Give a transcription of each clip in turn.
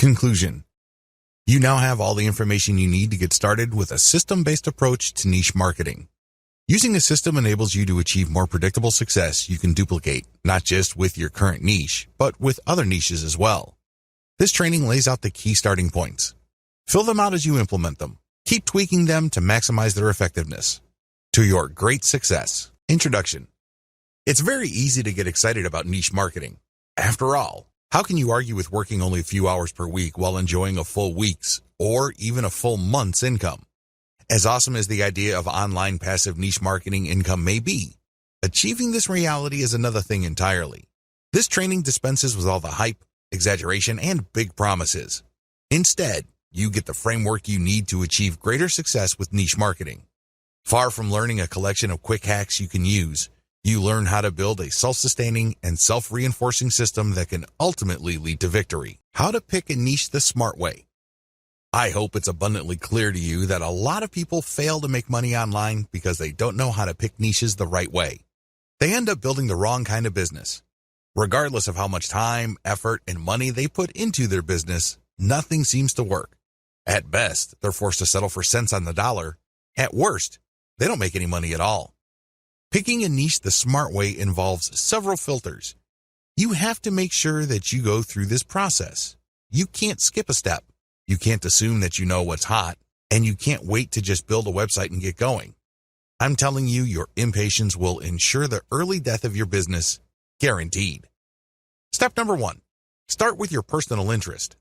Conclusion. You now have all the information you need to get started with a system-based approach to niche marketing. Using a system enables you to achieve more predictable success you can duplicate, not just with your current niche, but with other niches as well. This training lays out the key starting points. Fill them out as you implement them. Keep tweaking them to maximize their effectiveness. To your great success. Introduction. It's very easy to get excited about niche marketing. After all, how can you argue with working only a few hours per week while enjoying a full week's or even a full month's income? As awesome as the idea of online passive niche marketing income may be, achieving this reality is another thing entirely. This training dispenses with all the hype, exaggeration, and big promises. Instead, you get the framework you need to achieve greater success with niche marketing. Far from learning a collection of quick hacks you can use, you learn how to build a self-sustaining and self-reinforcing system that can ultimately lead to victory. How to pick a niche the smart way. I hope it's abundantly clear to you that a lot of people fail to make money online because they don't know how to pick niches the right way. They end up building the wrong kind of business. Regardless of how much time, effort, and money they put into their business, nothing seems to work. At best, they're forced to settle for cents on the dollar. At worst, they don't make any money at all. Picking a niche the smart way involves several filters. You have to make sure that you go through this process. You can't skip a step. You can't assume that you know what's hot, and you can't wait to just build a website and get going. I'm telling you, your impatience will ensure the early death of your business, guaranteed. Step number 1, start with your personal interest.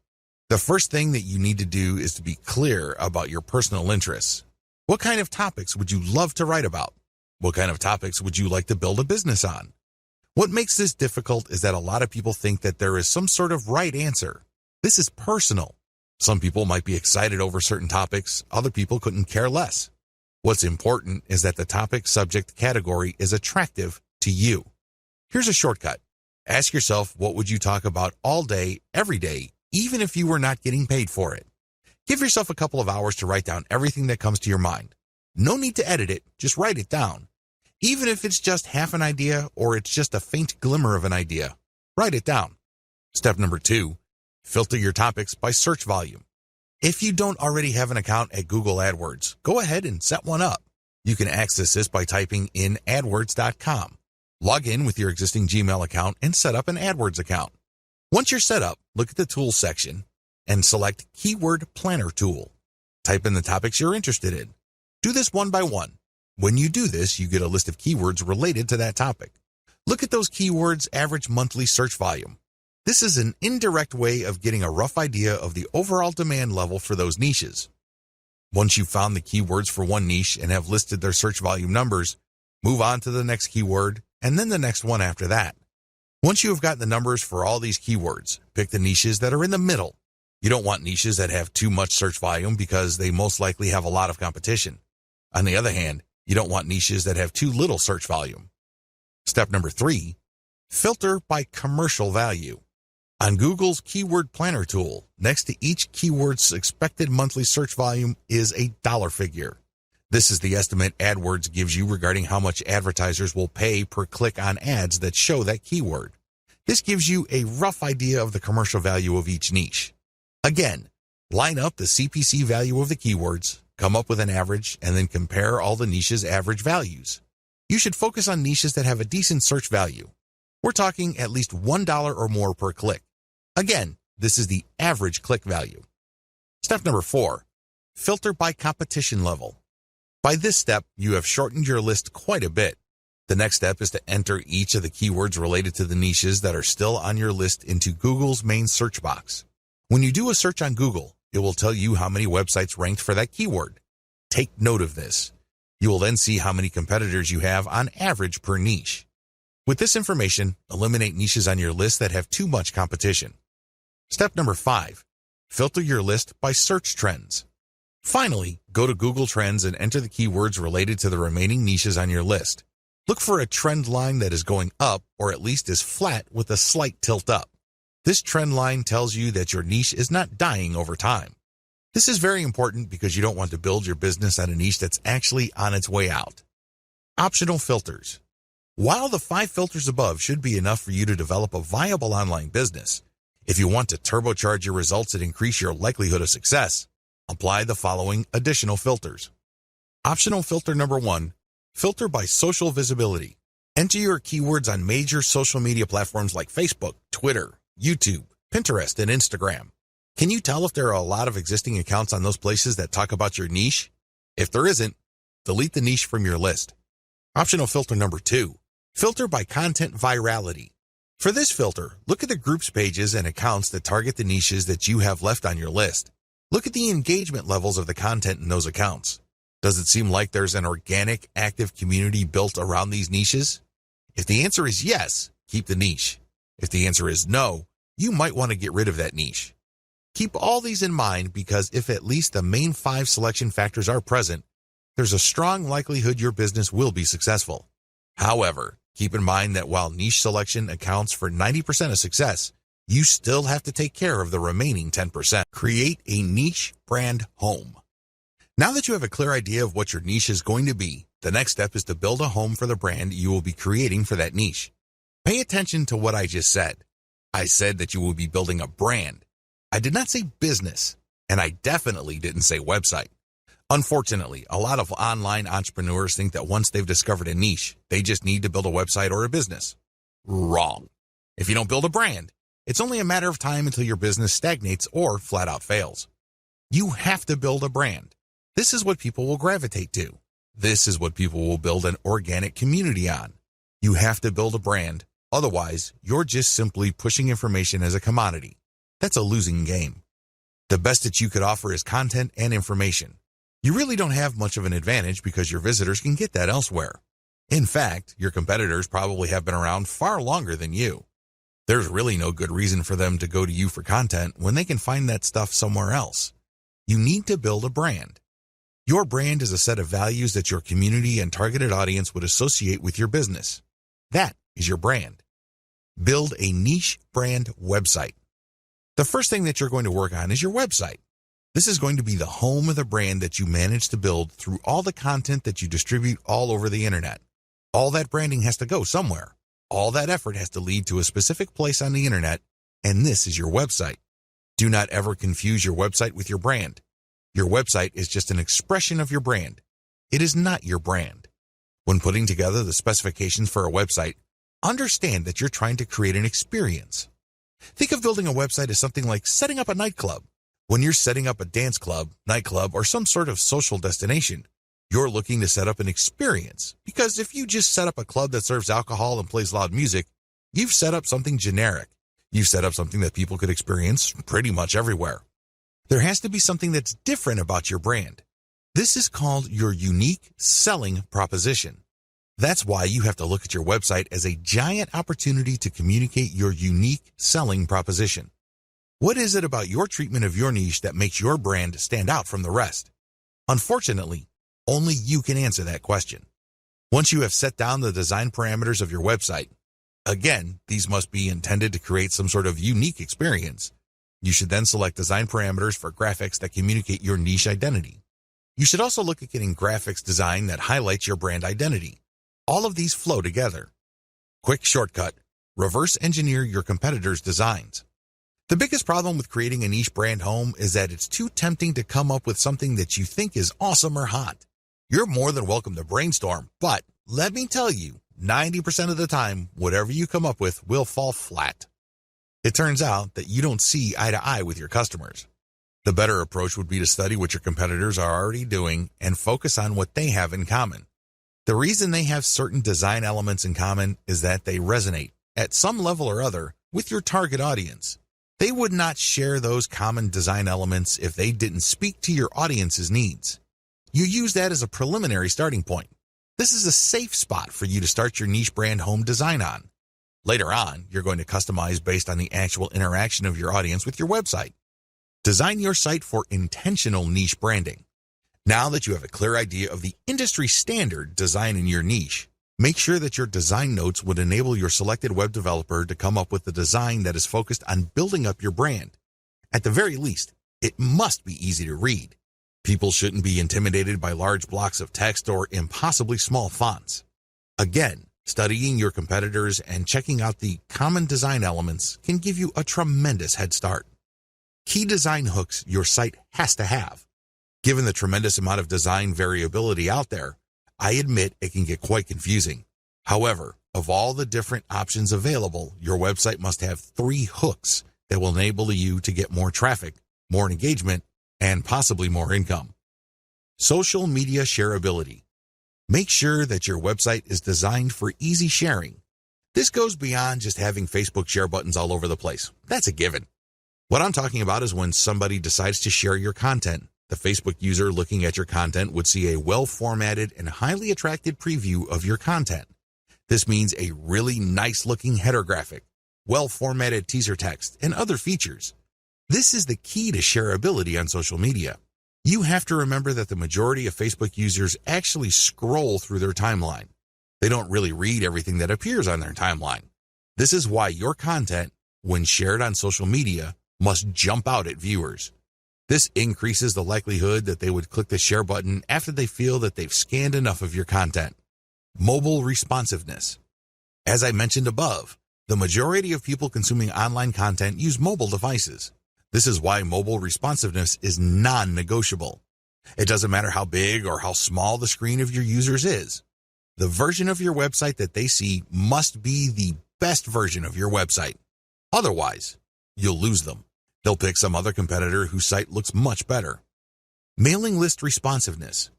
The first thing that you need to do is to be clear about your personal interests. What kind of topics would you love to write about? What kind of topics would you like to build a business on? What makes this difficult is that a lot of people think that there is some sort of right answer. This is personal. Some people might be excited over certain topics, other people couldn't care less. What's important is that the topic subject category is attractive to you. Here's a shortcut. Ask yourself, what would you talk about all day, every day, even if you were not getting paid for it? Give yourself a couple of hours to write down everything that comes to your mind. No need to edit it, just write it down. Even if it's just half an idea or it's just a faint glimmer of an idea, write it down. Step number 2, filter your topics by search volume. If you don't already have an account at Google AdWords, go ahead and set one up. You can access this by typing in adwords.com. Log in with your existing Gmail account and set up an AdWords account. Once you're set up, look at the Tools section and select Keyword Planner Tool. Type in the topics you're interested in. Do this one by one. When you do this, you get a list of keywords related to that topic. Look at those keywords' average monthly search volume. This is an indirect way of getting a rough idea of the overall demand level for those niches. Once you've found the keywords for one niche and have listed their search volume numbers, move on to the next keyword and then the next one after that. Once you have got the numbers for all these keywords, pick the niches that are in the middle. You don't want niches that have too much search volume because they most likely have a lot of competition. On the other hand, you don't want niches that have too little search volume. Step number 3, filter by commercial value. On Google's Keyword Planner tool, next to each keyword's expected monthly search volume is a dollar figure. This is the estimate AdWords gives you regarding how much advertisers will pay per click on ads that show that keyword. This gives you a rough idea of the commercial value of each niche. Again, line up the CPC value of the keywords, come up with an average, and then compare all the niches' average values. You should focus on niches that have a decent search value. We're talking at least $1 or more per click. Again, this is the average click value. Step number 4, filter by competition level. By this step, you have shortened your list quite a bit. The next step is to enter each of the keywords related to the niches that are still on your list into Google's main search box. When you do a search on Google, it will tell you how many websites ranked for that keyword. Take note of this. You will then see how many competitors you have on average per niche. With this information, eliminate niches on your list that have too much competition. Step number 5, filter your list by search trends. Finally, go to Google Trends and enter the keywords related to the remaining niches on your list. Look for a trend line that is going up or at least is flat with a slight tilt up. This trend line tells you that your niche is not dying over time. This is very important because you don't want to build your business on a niche that's actually on its way out. Optional filters. While the 5 filters above should be enough for you to develop a viable online business, If you want to turbocharge your results and increase your likelihood of success, apply the following additional filters. Optional filter number 1, filter by social visibility. Enter your keywords on major social media platforms like Facebook, Twitter, YouTube, Pinterest, and Instagram. Can you tell if there are a lot of existing accounts on those places that talk about your niche? If there isn't, delete the niche from your list. Optional filter number 2, filter by content virality. For this filter, look at the groups pages and accounts that target the niches that you have left on your list. Look at the engagement levels of the content in those accounts. Does it seem like there's an organic, active community built around these niches? If the answer is yes, keep the niche. If the answer is no, you might want to get rid of that niche. Keep all these in mind because if at least the main 5 selection factors are present, there's a strong likelihood your business will be successful. However, keep in mind that while niche selection accounts for 90% of success, you still have to take care of the remaining 10%. Create a niche brand home. Now that you have a clear idea of what your niche is going to be, the next step is to build a home for the brand you will be creating for that niche. Pay attention to what I just said. I said that you will be building a brand. I did not say business, and I definitely didn't say website. Unfortunately, a lot of online entrepreneurs think that once they've discovered a niche, they just need to build a website or a business. Wrong. If you don't build a brand, it's only a matter of time until your business stagnates or flat out fails. You have to build a brand. This is what people will gravitate to. This is what people will build an organic community on. You have to build a brand. Otherwise, you're just simply pushing information as a commodity. That's a losing game. The best that you could offer is content and information. You really don't have much of an advantage because your visitors can get that elsewhere. In fact, your competitors probably have been around far longer than you. There's really no good reason for them to go to you for content when they can find that stuff somewhere else. You need to build a brand. Your brand is a set of values that your community and targeted audience would associate with your business. That is your brand. Build a niche brand website. The first thing that you're going to work on is your website. This is going to be the home of the brand that you manage to build through all the content that you distribute all over the internet. All that branding has to go somewhere. All that effort has to lead to a specific place on the internet, and this is your website. Do not ever confuse your website with your brand. Your website is just an expression of your brand. It is not your brand. When putting together the specifications for a website, understand that you're trying to create an experience. Think of building a website as something like setting up a nightclub. When you're setting up a dance club, nightclub, or some sort of social destination, you're looking to set up an experience. Because if you just set up a club that serves alcohol and plays loud music, you've set up something generic. You've set up something that people could experience pretty much everywhere. There has to be something that's different about your brand. This is called your unique selling proposition. That's why you have to look at your website as a giant opportunity to communicate your unique selling proposition. What is it about your treatment of your niche that makes your brand stand out from the rest? Unfortunately, only you can answer that question. Once you have set down the design parameters of your website, again, these must be intended to create some sort of unique experience. You should then select design parameters for graphics that communicate your niche identity. You should also look at getting graphics design that highlights your brand identity. All of these flow together. Quick shortcut: reverse engineer your competitors' designs. The biggest problem with creating a niche brand home is that it's too tempting to come up with something that you think is awesome or hot. You're more than welcome to brainstorm, but let me tell you, 90% of the time, whatever you come up with will fall flat. It turns out that you don't see eye to eye with your customers. The better approach would be to study what your competitors are already doing and focus on what they have in common. The reason they have certain design elements in common is that they resonate, at some level or other, with your target audience. They would not share those common design elements if they didn't speak to your audience's needs. You use that as a preliminary starting point. This is a safe spot for you to start your niche brand home design on. Later on, you're going to customize based on the actual interaction of your audience with your website. Design your site for intentional niche branding. Now that you have a clear idea of the industry standard design in your niche, make sure that your design notes would enable your selected web developer to come up with a design that is focused on building up your brand. At the very least, it must be easy to read. People shouldn't be intimidated by large blocks of text or impossibly small fonts. Again, Studying your competitors and checking out the common design elements can give you a tremendous head start. Key design hooks your site has to have. Given the tremendous amount of design variability out there, I admit it can get quite confusing. However, of all the different options available, your website must have 3 hooks that will enable you to get more traffic, more engagement, and possibly more income. Social media shareability. Make sure that your website is designed for easy sharing. This goes beyond just having Facebook share buttons all over the place. That's a given. What I'm talking about is when somebody decides to share your content. The Facebook user looking at your content would see a well-formatted and highly attractive preview of your content. This means a really nice-looking header graphic, well-formatted teaser text, and other features. This is the key to shareability on social media. You have to remember that the majority of Facebook users actually scroll through their timeline. They don't really read everything that appears on their timeline. This is why your content, when shared on social media, must jump out at viewers. This increases the likelihood that they would click the share button after they feel that they've scanned enough of your content. Mobile responsiveness. As I mentioned above, the majority of people consuming online content use mobile devices. This is why mobile responsiveness is non-negotiable. It doesn't matter how big or how small the screen of your users is. The version of your website that they see must be the best version of your website. Otherwise, you'll lose them. They'll pick some other competitor whose site looks much better. Mailing list responsiveness.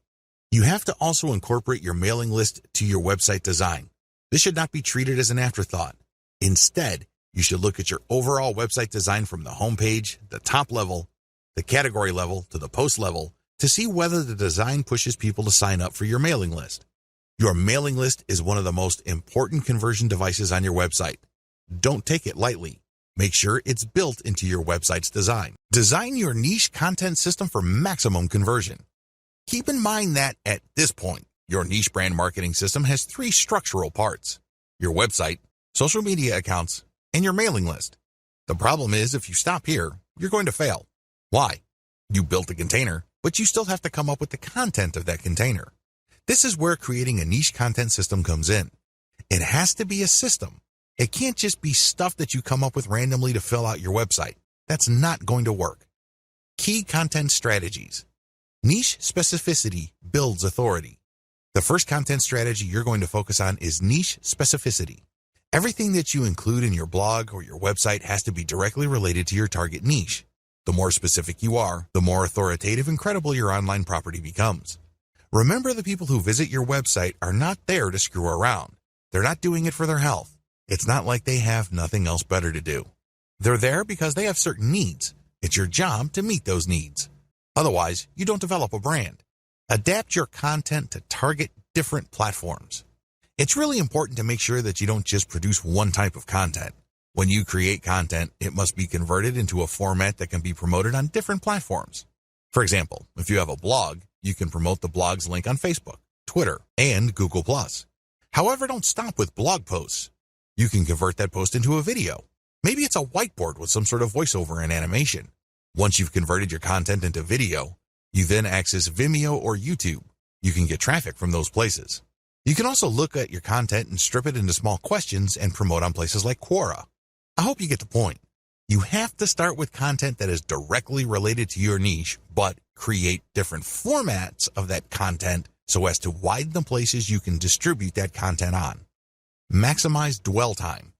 You have to also incorporate your mailing list to your website design. This should not be treated as an afterthought. Instead, you should look at your overall website design from the homepage, the top level, the category level, to the post level to see whether the design pushes people to sign up for your mailing list. Your mailing list is one of the most important conversion devices on your website. Don't take it lightly. Make sure it's built into your website's design. Design your niche content system for maximum conversion. Keep in mind that at this point, your niche brand marketing system has 3 structural parts: your website, social media accounts, and your mailing list. The problem is if you stop here, you're going to fail. Why? You built a container, but you still have to come up with the content of that container. This is where creating a niche content system comes in. It has to be a system. It can't just be stuff that you come up with randomly to fill out your website. That's not going to work. Key content strategies. Niche specificity builds authority. The first content strategy you're going to focus on is niche specificity. Everything that you include in your blog or your website has to be directly related to your target niche. The more specific you are, the more authoritative and credible your online property becomes. Remember, the people who visit your website are not there to screw around. They're not doing it for their health. It's not like they have nothing else better to do. They're there because they have certain needs. It's your job to meet those needs. Otherwise, you don't develop a brand. Adapt your content to target different platforms. It's really important to make sure that you don't just produce one type of content. When you create content, it must be converted into a format that can be promoted on different platforms. For example, if you have a blog, you can promote the blog's link on Facebook, Twitter, and Google+. However, don't stop with blog posts. You can convert that post into a video. Maybe it's a whiteboard with some sort of voiceover and animation. Once you've converted your content into video, you then access Vimeo or YouTube. You can get traffic from those places. You can also look at your content and strip it into small questions and promote on places like Quora. I hope you get the point. You have to start with content that is directly related to your niche, but create different formats of that content so as to widen the places you can distribute that content on. Maximize dwell time.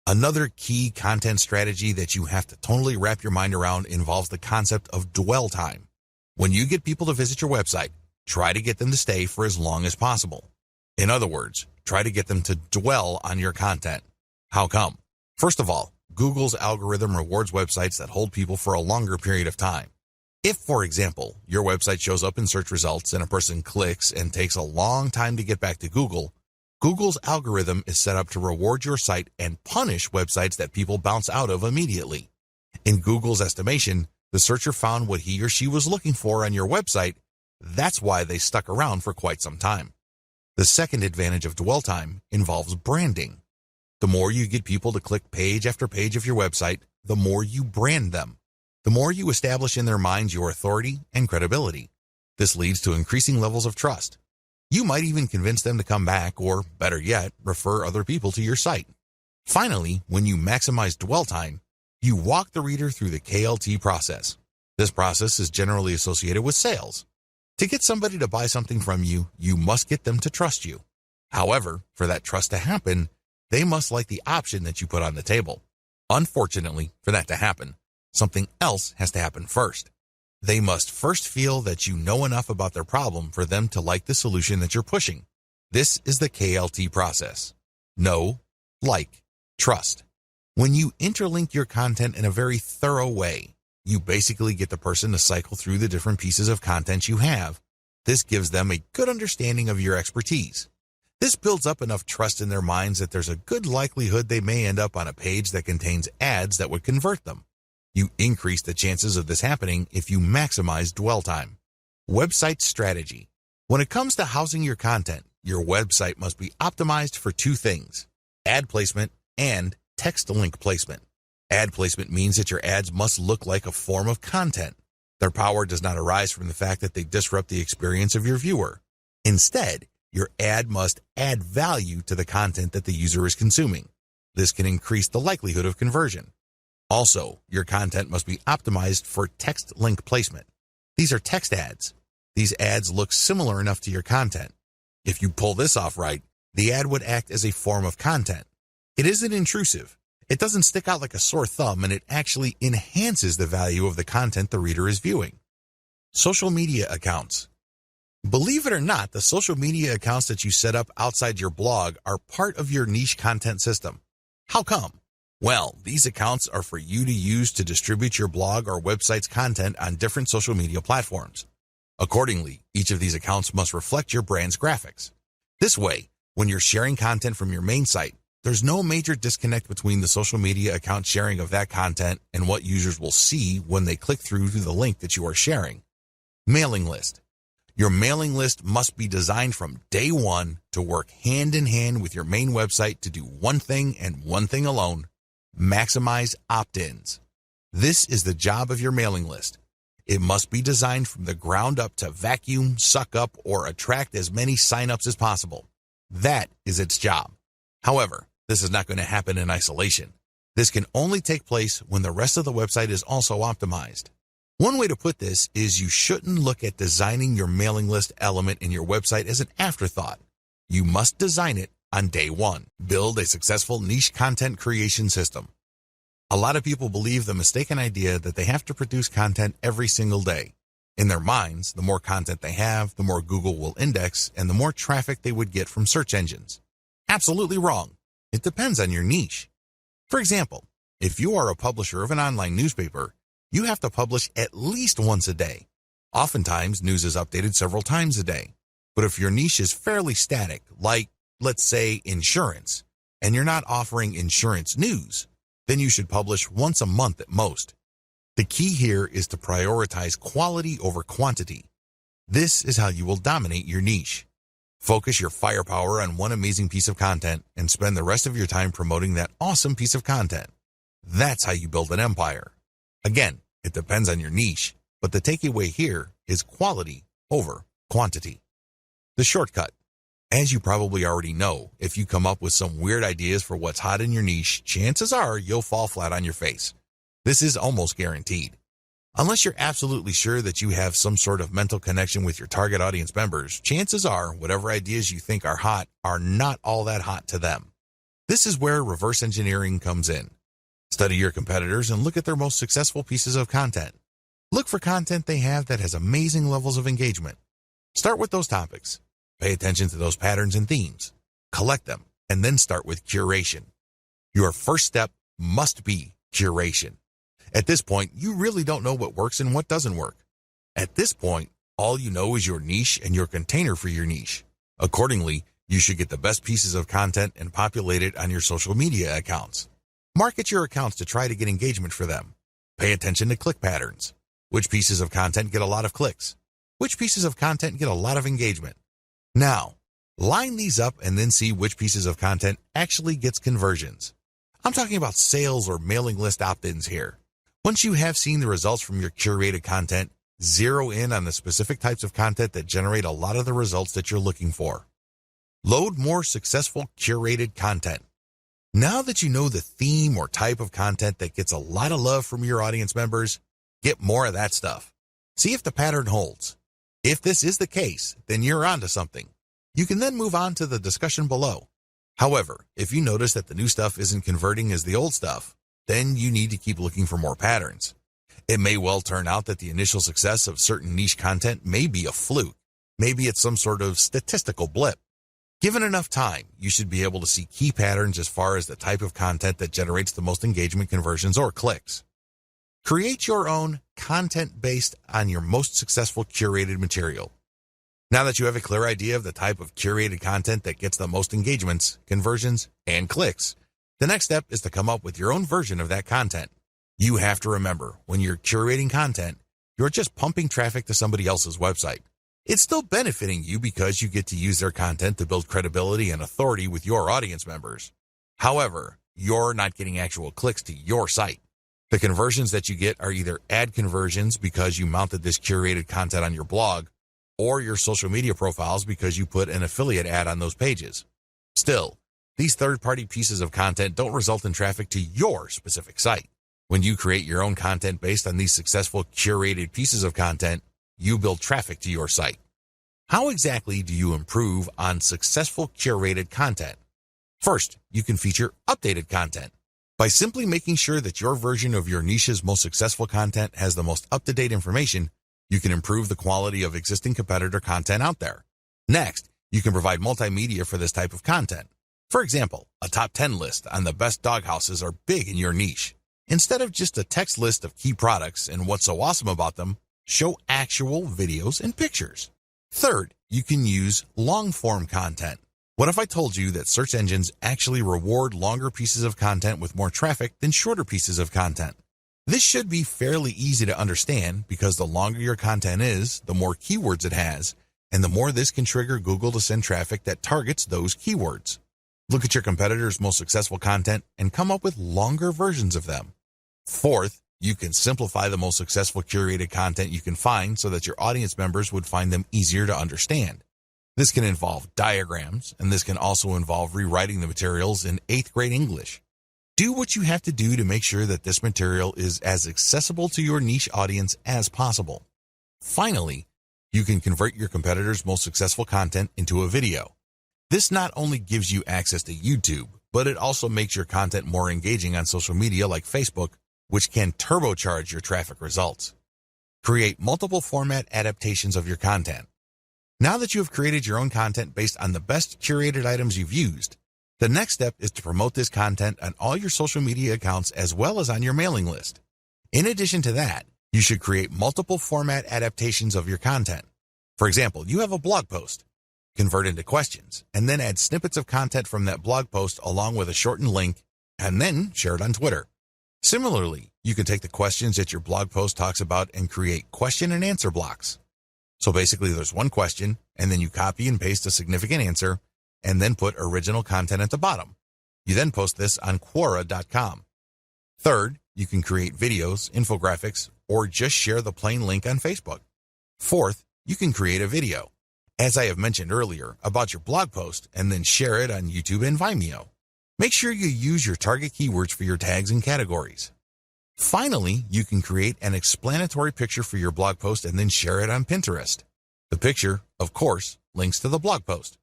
Another key content strategy that you have to totally wrap your mind around involves the concept of dwell time. When you get people to visit your website, try to get them to stay for as long as possible. In other words, try to get them to dwell on your content. How come? First of all, Google's algorithm rewards websites that hold people for a longer period of time. If, for example, your website shows up in search results and a person clicks and takes a long time to get back to Google, Google's algorithm is set up to reward your site and punish websites that people bounce out of immediately. In Google's estimation, the searcher found what he or she was looking for on your website. That's why they stuck around for quite some time. The second advantage of dwell time involves branding. The more you get people to click page after page of your website, the more you brand them. The more you establish in their minds your authority and credibility. This leads to increasing levels of trust. You might even convince them to come back or, better yet, refer other people to your site. Finally, when you maximize dwell time, you walk the reader through the KLT process. This process is generally associated with sales. To get somebody to buy something from you, you must get them to trust you. However, for that trust to happen, they must like the option that you put on the table. Unfortunately, for that to happen, something else has to happen first. They must first feel that you know enough about their problem for them to like the solution that you're pushing. This is the KLT process. Know, like, trust. When you interlink your content in a very thorough way, you basically get the person to cycle through the different pieces of content you have. This gives them a good understanding of your expertise. This builds up enough trust in their minds that there's a good likelihood they may end up on a page that contains ads that would convert them. You increase the chances of this happening if you maximize dwell time. Website strategy. When it comes to housing your content, your website must be optimized for two things: ad placement and text link placement. Ad placement means that your ads must look like a form of content. Their power does not arise from the fact that they disrupt the experience of your viewer. Instead, your ad must add value to the content that the user is consuming. This can increase the likelihood of conversion. Also, your content must be optimized for text link placement. These are text ads. These ads look similar enough to your content. If you pull this off right, the ad would act as a form of content. It isn't intrusive. It doesn't stick out like a sore thumb, and it actually enhances the value of the content the reader is viewing. Social media accounts. Believe it or not, the social media accounts that you set up outside your blog are part of your niche content system. How come? Well, these accounts are for you to use to distribute your blog or website's content on different social media platforms. Accordingly, each of these accounts must reflect your brand's graphics. This way, when you're sharing content from your main site, there's no major disconnect between the social media account sharing of that content and what users will see when they click through to the link that you are sharing. Mailing list. Your mailing list must be designed from day one to work hand in hand with your main website to do one thing and one thing alone: maximize opt-ins. This is the job of your mailing list. It must be designed from the ground up to vacuum, suck up, or attract as many signups as possible. That is its job. However, this is not going to happen in isolation. This can only take place when the rest of the website is also optimized. One way to put this is you shouldn't look at designing your mailing list element in your website as an afterthought. You must design it on day one. Build a successful niche content creation system. A lot of people believe the mistaken idea that they have to produce content every single day. In their minds, the more content they have, the more Google will index and the more traffic they would get from search engines. Absolutely wrong. It depends on your niche. For example, if you are a publisher of an online newspaper, you have to publish at least once a day. Oftentimes, news is updated several times a day. But if your niche is fairly static, like, let's say, insurance, and you're not offering insurance news, then you should publish once a month at most. The key here is to prioritize quality over quantity. This is how you will dominate your niche. Focus your firepower on one amazing piece of content and spend the rest of your time promoting that awesome piece of content. That's how you build an empire. Again, it depends on your niche, but the takeaway here is quality over quantity. The shortcut. As you probably already know, if you come up with some weird ideas for what's hot in your niche, chances are you'll fall flat on your face. This is almost guaranteed. Unless you're absolutely sure that you have some sort of mental connection with your target audience members, chances are whatever ideas you think are hot are not all that hot to them. This is where reverse engineering comes in. Study your competitors and look at their most successful pieces of content. Look for content they have that has amazing levels of engagement. Start with those topics. Pay attention to those patterns and themes. Collect them, and then start with curation. Your first step must be curation. At this point, you really don't know what works and what doesn't work. At this point, all you know is your niche and your container for your niche. Accordingly, you should get the best pieces of content and populate it on your social media accounts. Market your accounts to try to get engagement for them. Pay attention to click patterns. Which pieces of content get a lot of clicks? Which pieces of content get a lot of engagement? Now, line these up and then see which pieces of content actually gets conversions. I'm talking about sales or mailing list opt-ins here. Once you have seen the results from your curated content, Zero in on the specific types of content that generate a lot of the results that you're looking for. Load more successful curated content. Now that you know the theme or type of content that gets a lot of love from your audience members, get more of that stuff. See if the pattern holds. If this is the case, then you're onto something. You can then move on to the discussion below. However, if you notice that the new stuff isn't converting as the old stuff, then you need to keep looking for more patterns. It may well turn out that the initial success of certain niche content may be a fluke. Maybe it's some sort of statistical blip. Given enough time, you should be able to see key patterns as far as the type of content that generates the most engagement, conversions, or clicks. Create your own content based on your most successful curated material. Now that you have a clear idea of the type of curated content that gets the most engagements, conversions, and clicks, the next step is to come up with your own version of that content. You have to remember, when you're curating content, you're just pumping traffic to somebody else's website. It's still benefiting you because you get to use their content to build credibility and authority with your audience members. However, you're not getting actual clicks to your site. The conversions that you get are either ad conversions because you mounted this curated content on your blog, or your social media profiles because you put an affiliate ad on those pages. Still, these third-party pieces of content don't result in traffic to your specific site. When you create your own content based on these successful curated pieces of content, you build traffic to your site. How exactly do you improve on successful curated content? First, you can feature updated content. By simply making sure that your version of your niche's most successful content has the most up-to-date information, you can improve the quality of existing competitor content out there. Next, you can provide multimedia for this type of content. For example, a top 10 list on the best dog houses are big in your niche. Instead of just a text list of key products and what's so awesome about them, show actual videos and pictures. Third, you can use long-form content. What if I told you that search engines actually reward longer pieces of content with more traffic than shorter pieces of content? This should be fairly easy to understand because the longer your content is, the more keywords it has, and the more this can trigger Google to send traffic that targets those keywords. Look at your competitors' most successful content and come up with longer versions of them. Fourth, you can simplify the most successful curated content you can find so that your audience members would find them easier to understand. This can involve diagrams, and this can also involve rewriting the materials in 8th grade English. Do what you have to do to make sure that this material is as accessible to your niche audience as possible. Finally, you can convert your competitors' most successful content into a video. This not only gives you access to YouTube, but it also makes your content more engaging on social media like Facebook, which can turbocharge your traffic results. Create multiple format adaptations of your content. Now that you have created your own content based on the best curated items you've used, the next step is to promote this content on all your social media accounts as well as on your mailing list. In addition to that, you should create multiple format adaptations of your content. For example, you have a blog post. Convert into questions, and then add snippets of content from that blog post along with a shortened link, and then share it on Twitter. Similarly, you can take the questions that your blog post talks about and create question and answer blocks. So basically there's one question, and then you copy and paste a significant answer, and then put original content at the bottom. You then post this on Quora.com. Third, you can create videos, infographics, or just share the plain link on Facebook. Fourth, you can create a video, as I have mentioned earlier, about your blog post, and then share it on YouTube and Vimeo. Make sure you use your target keywords for your tags and categories. Finally, you can create an explanatory picture for your blog post and then share it on Pinterest. The picture, of course, links to the blog post.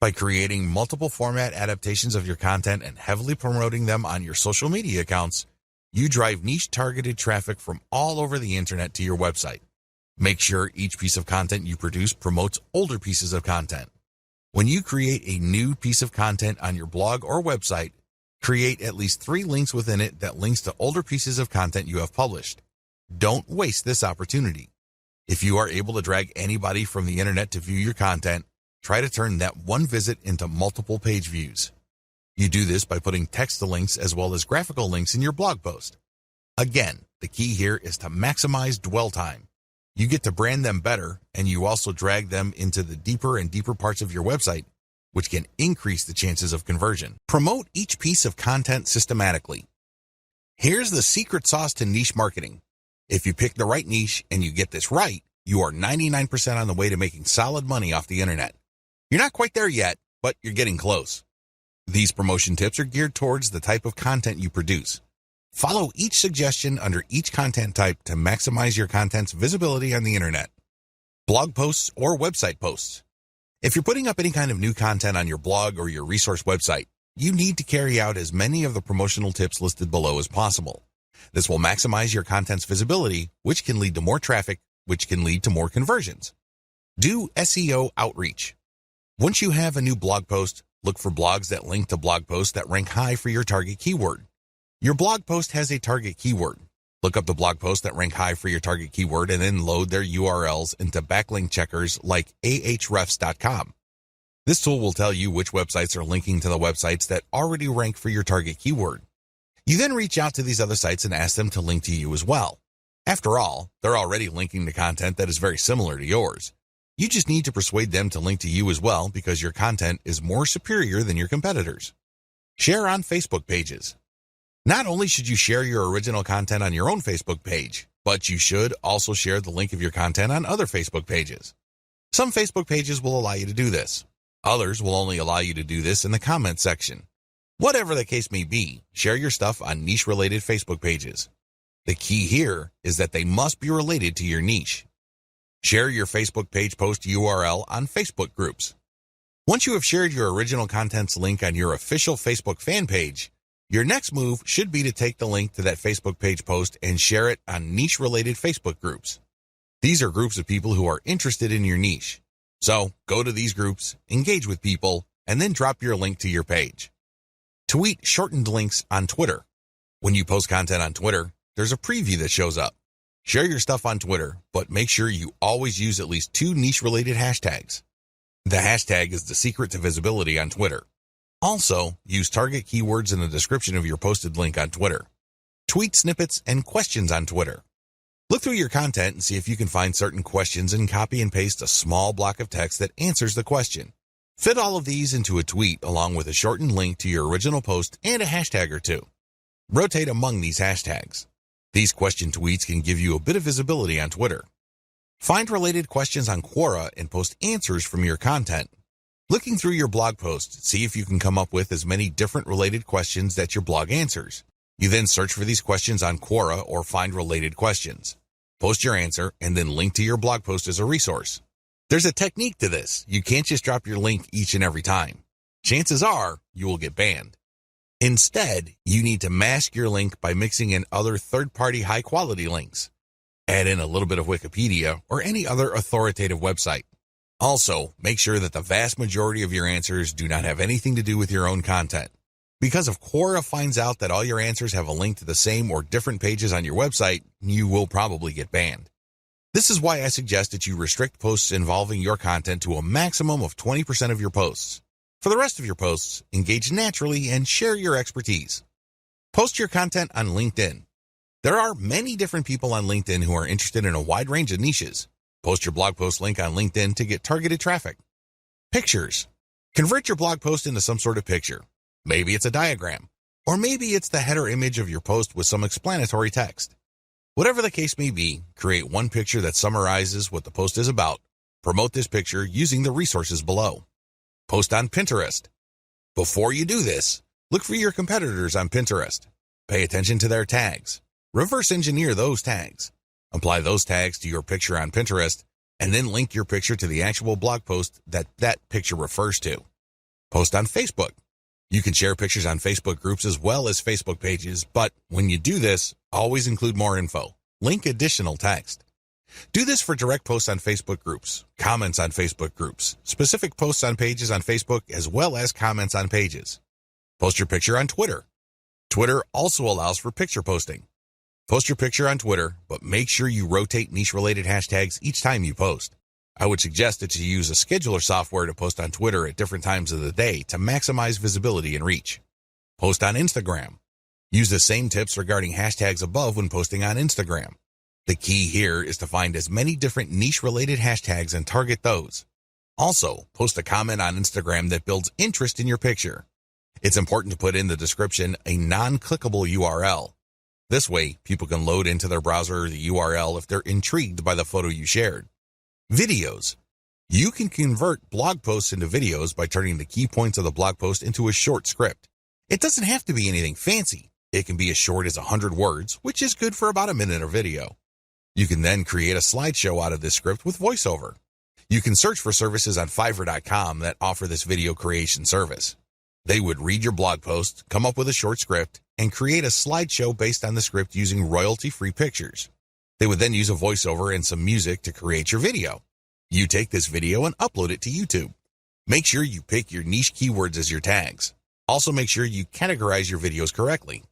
By creating multiple format adaptations of your content and heavily promoting them on your social media accounts, you drive niche-targeted traffic from all over the internet to your website. Make sure each piece of content you produce promotes older pieces of content. When you create a new piece of content on your blog or website, create at least 3 links within it that links to older pieces of content you have published. Don't waste this opportunity. If you are able to drag anybody from the internet to view your content, try to turn that one visit into multiple page views. You do this by putting text to links as well as graphical links in your blog post. Again, the key here is to maximize dwell time. You get to brand them better, and you also drag them into the deeper and deeper parts of your website, which can increase the chances of conversion. Promote each piece of content systematically. Here's the secret sauce to niche marketing. If you pick the right niche and you get this right, you are 99% on the way to making solid money off the internet. You're not quite there yet, but you're getting close. These promotion tips are geared towards the type of content you produce. Follow each suggestion under each content type to maximize your content's visibility on the internet. Blog posts or website posts. If you're putting up any kind of new content on your blog or your resource website, you need to carry out as many of the promotional tips listed below as possible. This will maximize your content's visibility, which can lead to more traffic, which can lead to more conversions. Do SEO outreach. Once you have a new blog post, look for blogs that link to blog posts that rank high for your target keyword. Your blog post has a target keyword. Look up the blog posts that rank high for your target keyword and then load their URLs into backlink checkers like ahrefs.com. This tool will tell you which websites are linking to the websites that already rank for your target keyword. You then reach out to these other sites and ask them to link to you as well. After all, they're already linking to content that is very similar to yours. You just need to persuade them to link to you as well because your content is more superior than your competitors. Share on Facebook pages. Not only should you share your original content on your own Facebook page, but you should also share the link of your content on other Facebook pages. Some Facebook pages will allow you to do this. Others will only allow you to do this in the comment section. Whatever the case may be, share your stuff on niche-related Facebook pages. The key here is that they must be related to your niche. Share your Facebook page post URL on Facebook groups. Once you have shared your original content's link on your official Facebook fan page, your next move should be to take the link to that Facebook page post and share it on niche-related Facebook groups. These are groups of people who are interested in your niche. So go to these groups, engage with people, and then drop your link to your page. Tweet shortened links on Twitter. When you post content on Twitter, there's a preview that shows up. Share your stuff on Twitter, but make sure you always use at least 2 niche-related hashtags. The hashtag is the secret to visibility on Twitter. Also, use target keywords in the description of your posted link on Twitter. Tweet snippets and questions on Twitter. Look through your content and see if you can find certain questions and copy and paste a small block of text that answers the question. Fit all of these into a tweet along with a shortened link to your original post and a hashtag or 2. Rotate among these hashtags. These question tweets can give you a bit of visibility on Twitter. Find related questions on Quora and post answers from your content. Looking through your blog post, see if you can come up with as many different related questions that your blog answers. You then search for these questions on Quora or find related questions. Post your answer and then link to your blog post as a resource. There's a technique to this. You can't just drop your link each and every time. Chances are you will get banned. Instead, you need to mask your link by mixing in other third-party high-quality links. Add in a little bit of Wikipedia or any other authoritative website. Also, make sure that the vast majority of your answers do not have anything to do with your own content. Because if Quora finds out that all your answers have a link to the same or different pages on your website, you will probably get banned. This is why I suggest that you restrict posts involving your content to a maximum of 20% of your posts. For the rest of your posts, engage naturally and share your expertise. Post your content on LinkedIn. There are many different people on LinkedIn who are interested in a wide range of niches. Post your blog post link on LinkedIn to get targeted traffic. Pictures. Convert your blog post into some sort of picture. Maybe it's a diagram, or maybe it's the header image of your post with some explanatory text. Whatever the case may be, create one picture that summarizes what the post is about. Promote this picture using the resources below. Post on Pinterest. Before you do this, look for your competitors on Pinterest. Pay attention to their tags. Reverse engineer those tags. Apply those tags to your picture on Pinterest, and then link your picture to the actual blog post that picture refers to. Post on Facebook. You can share pictures on Facebook groups as well as Facebook pages, but when you do this, always include more info. Link additional text. Do this for direct posts on Facebook groups, comments on Facebook groups, specific posts on pages on Facebook, as well as comments on pages. Post your picture on Twitter. Twitter also allows for picture posting. Post your picture on Twitter, but make sure you rotate niche-related hashtags each time you post. I would suggest that you use a scheduler software to post on Twitter at different times of the day to maximize visibility and reach. Post on Instagram. Use the same tips regarding hashtags above when posting on Instagram. The key here is to find as many different niche-related hashtags and target those. Also, post a comment on Instagram that builds interest in your picture. It's important to put in the description a non-clickable URL. This way, people can load into their browser the URL if they're intrigued by the photo you shared. Videos. You can convert blog posts into videos by turning the key points of the blog post into a short script. It doesn't have to be anything fancy. It can be as short as 100 words, which is good for about a minute of video. You can then create a slideshow out of this script with voiceover. You can search for services on Fiverr.com that offer this video creation service. They would read your blog post, come up with a short script, and create a slideshow based on the script using royalty-free pictures. They would then use a voiceover and some music to create your video. You take this video and upload it to YouTube. Make sure you pick your niche keywords as your tags. Also make sure you categorize your videos correctly.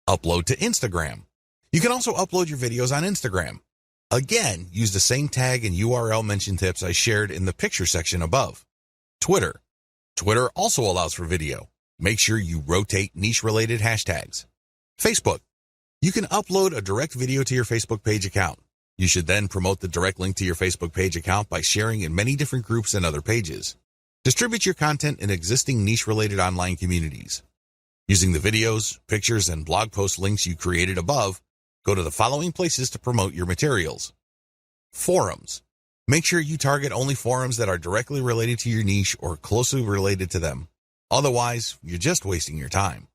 Upload to Instagram. You can also upload your videos on Instagram. Again, use the same tag and URL mention tips I shared in the picture section above. Twitter. Twitter also allows for video. Make sure you rotate niche-related hashtags. Facebook. You can upload a direct video to your Facebook page account. You should then promote the direct link to your Facebook page account by sharing in many different groups and other pages. Distribute your content in existing niche-related online communities. Using the videos, pictures, and blog post links you created above, go to the following places to promote your materials. Forums. Make sure you target only forums that are directly related to your niche or closely related to them. Otherwise, you're just wasting your time.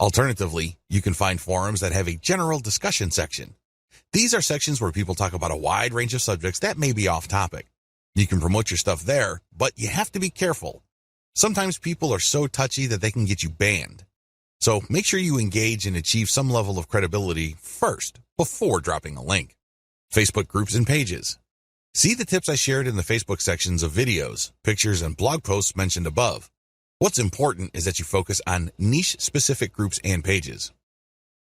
Alternatively, you can find forums that have a general discussion section. These are sections where people talk about a wide range of subjects that may be off topic. You can promote your stuff there, but you have to be careful. Sometimes people are so touchy that they can get you banned. So make sure you engage and achieve some level of credibility first before dropping a link. Facebook groups and pages. See the tips I shared in the Facebook sections of videos, pictures, and blog posts mentioned above. What's important is that you focus on niche-specific groups and pages.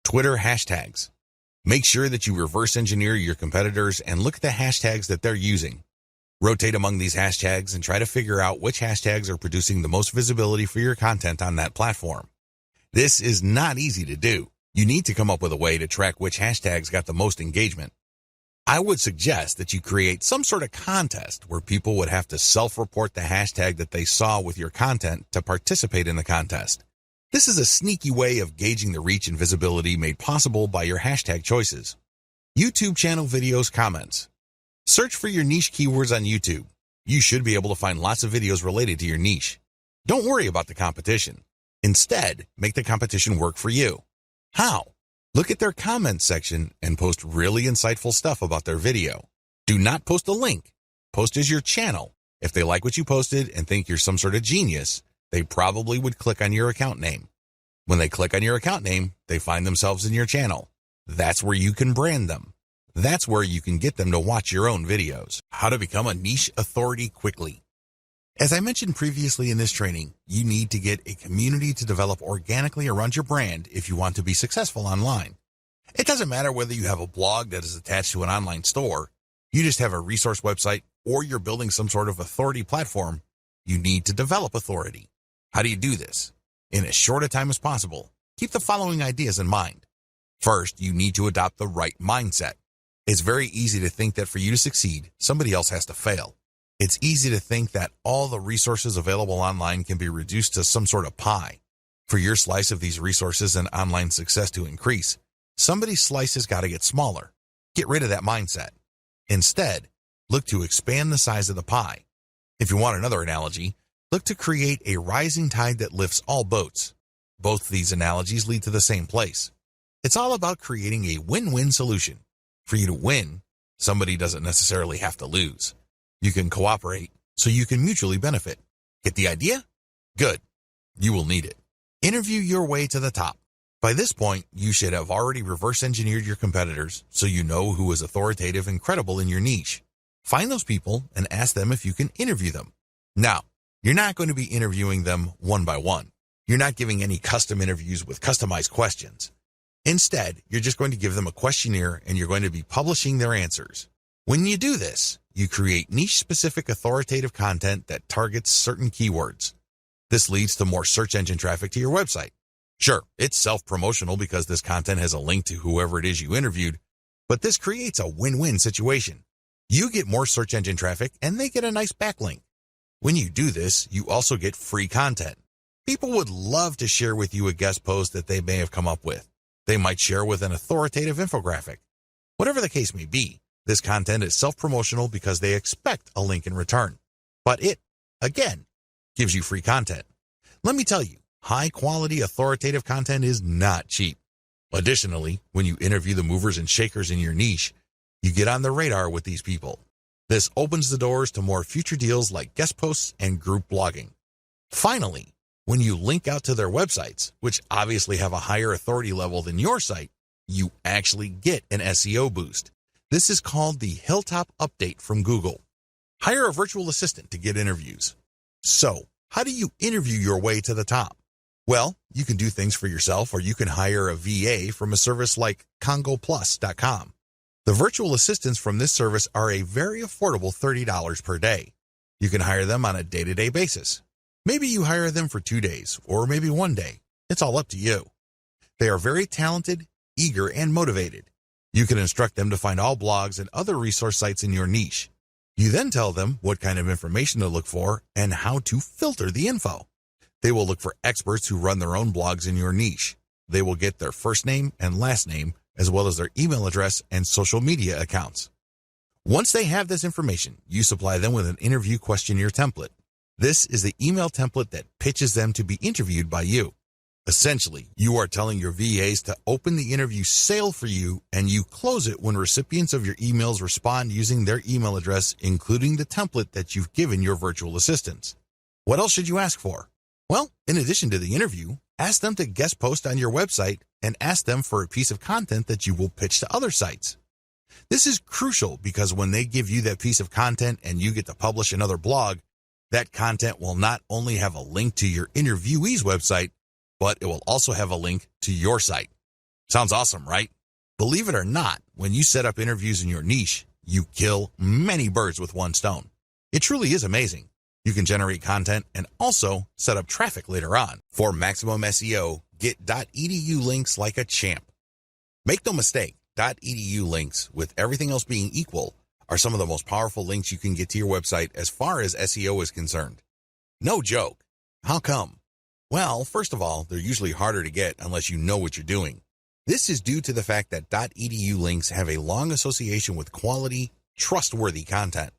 Twitter hashtags. Make sure that you reverse engineer your competitors and look at the hashtags that they're using. Rotate among these hashtags and try to figure out which hashtags are producing the most visibility for your content on that platform. This is not easy to do. You need to come up with a way to track which hashtags got the most engagement. I would suggest that you create some sort of contest where people would have to self-report the hashtag that they saw with your content to participate in the contest. This is a sneaky way of gauging the reach and visibility made possible by your hashtag choices. YouTube channel videos comments. Search for your niche keywords on YouTube. You should be able to find lots of videos related to your niche. Don't worry about the competition. Instead, make the competition work for you. How? Look at their comments section and post really insightful stuff about their video. Do not post a link. Post as your channel. If they like what you posted and think you're some sort of genius, they probably would click on your account name. When they click on your account name, they find themselves in your channel. That's where you can brand them. That's where you can get them to watch your own videos. How to become a niche authority quickly. As I mentioned previously in this training, you need to get a community to develop organically around your brand if you want to be successful online. It doesn't matter whether you have a blog that is attached to an online store, you just have a resource website, or you're building some sort of authority platform. You need to develop authority. How do you do this? In as short a time as possible, keep the following ideas in mind. First, you need to adopt the right mindset. It's very easy to think that for you to succeed, somebody else has to fail. It's easy to think that all the resources available online can be reduced to some sort of pie. For your slice of these resources and online success to increase, somebody's slice has got to get smaller. Get rid of that mindset. Instead, look to expand the size of the pie. If you want another analogy, look to create a rising tide that lifts all boats. Both these analogies lead to the same place. It's all about creating a win-win solution. For you to win, somebody doesn't necessarily have to lose. You can cooperate so you can mutually benefit. Get the idea? Good. You will need it. Interview your way to the top. By this point, you should have already reverse engineered your competitors so you know who is authoritative and credible in your niche. Find those people and ask them if you can interview them. Now, you're not going to be interviewing them one by one. You're not giving any custom interviews with customized questions. Instead, you're just going to give them a questionnaire and you're going to be publishing their answers. When you do this, you create niche-specific authoritative content that targets certain keywords. This leads to more search engine traffic to your website. Sure, it's self-promotional because this content has a link to whoever it is you interviewed, but this creates a win-win situation. You get more search engine traffic and they get a nice backlink. When you do this, you also get free content. People would love to share with you a guest post that they may have come up with. They might share with an authoritative infographic. Whatever the case may be, This content is self-promotional because they expect a link in return. But it, again, gives you free content. Let me tell you, high-quality, authoritative content is not cheap. Additionally, when you interview the movers and shakers in your niche, you get on the radar with these people. This opens the doors to more future deals like guest posts and group blogging. Finally, when you link out to their websites, which obviously have a higher authority level than your site, you actually get an SEO boost. This is called the Hilltop Update from Google. Hire a virtual assistant to get interviews. So, how do you interview your way to the top? Well, you can do things for yourself, or you can hire a VA from a service like congoplus.com. The virtual assistants from this service are a very affordable $30 per day. You can hire them on a day-to-day basis. Maybe you hire them for 2 days, or maybe 1 day. It's all up to you. They are very talented, eager, and motivated. You can instruct them to find all blogs and other resource sites in your niche. You then tell them what kind of information to look for and how to filter the info. They will look for experts who run their own blogs in your niche. They will get their first name and last name, as well as their email address and social media accounts. Once they have this information, you supply them with an interview questionnaire template. This is the email template that pitches them to be interviewed by you. Essentially, you are telling your VAs to open the interview sale for you, and you close it when recipients of your emails respond using their email address, including the template that you've given your virtual assistants. What else should you ask for? Well, in addition to the interview, ask them to guest post on your website and ask them for a piece of content that you will pitch to other sites. This is crucial because when they give you that piece of content and you get to publish another blog, that content will not only have a link to your interviewee's website, but it will also have a link to your site. Sounds awesome, right? Believe it or not, when you set up interviews in your niche, you kill many birds with one stone. It truly is amazing. You can generate content and also set up traffic later on. For maximum SEO, get .edu links like a champ. Make no mistake, .edu links, with everything else being equal, are some of the most powerful links you can get to your website as far as SEO is concerned. No joke. How come? Well, first of all, they're usually harder to get unless you know what you're doing. This is due to the fact that .edu links have a long association with quality, trustworthy content.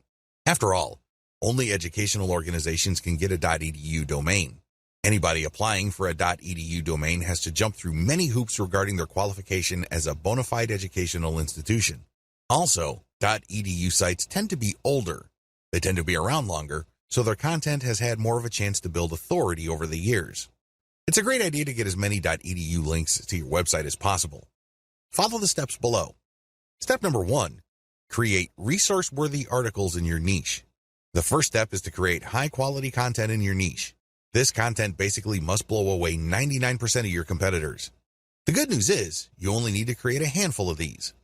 After all, only educational organizations can get a .edu domain. Anybody applying for a .edu domain has to jump through many hoops regarding their qualification as a bona fide educational institution. Also, .edu sites tend to be older. They tend to be around longer, so their content has had more of a chance to build authority over the years. It's a great idea to get as many .edu links to your website as possible. Follow the steps below. Step number 1, create resource-worthy articles in your niche. The first step is to create high-quality content in your niche. This content basically must blow away 99% of your competitors. The good news is, you only need to create a handful of these.